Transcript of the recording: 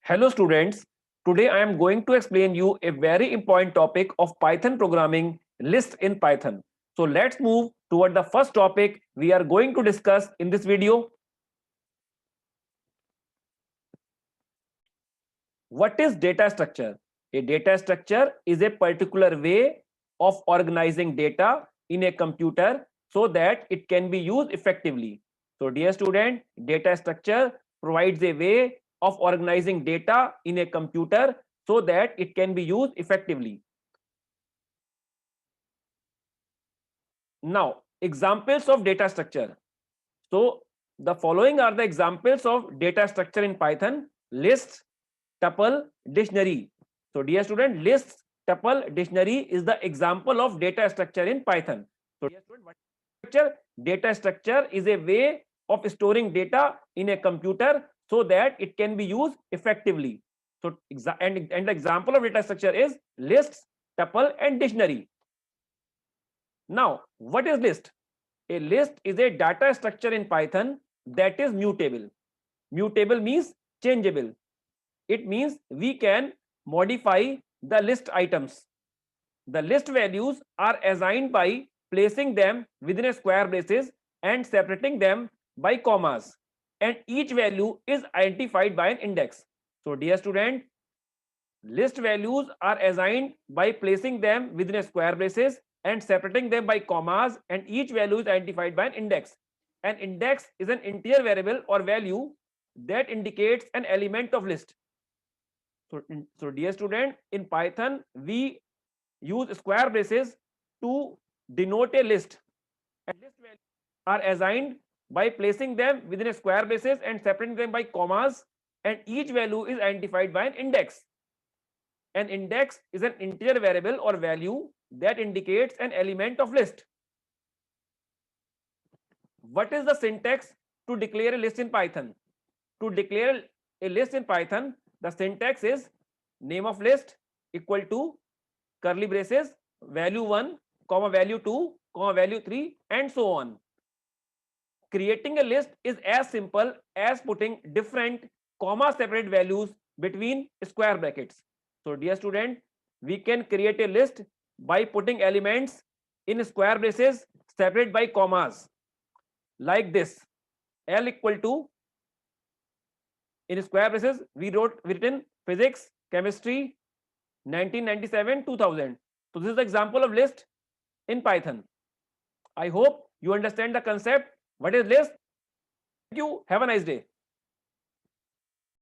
Hello students, today I am going to explain you a very important topic of Python programming, list in Python. So let's move toward the first topic we are going to discuss in this video. What is data structure? A data structure is a particular way of organizing data in a computer so that it can be used effectively. So dear student, data structure provides a way of organizing data in a computer so that it can be used effectively. Now, examples of data structure. So the following are the examples of data structure in Python: list, tuple, dictionary. So dear student, list, tuple, dictionary is the example of data structure in Python. So dear student, what is structure? Data structure is a way of storing data in a computer so that it can be used effectively. So and the example of data structure is lists, tuple, and dictionary. Now, what is list? A list is a data structure in Python that is mutable. Mutable means changeable. It means we can modify the list items. The list values are assigned by placing them within a square braces and separating them by commas, and each value is identified by an index. So dear student, list values are assigned by placing them within a square braces and separating them by commas, and each value is identified by an index. An index is an integer variable or value that indicates an element of list. So dear student, in Python, we use square braces to denote a list. And list values are assigned by placing them within a square braces and separating them by commas, and each value is identified by an index. An index is an integer variable or value that indicates an element of list. What is the syntax to declare a list in Python? To declare a list in Python, the syntax is name of list equal to curly braces value 1 comma value 2 comma value 3 and so on. Creating a list is as simple as putting different comma separate values between square brackets. So dear student, we can create a list by putting elements in square braces separated by commas like this. L equal to, in square braces we written physics, chemistry, 1997 2000. So this is the example of list in Python. I hope you understand the concept. What is list? Thank you. Have a nice day.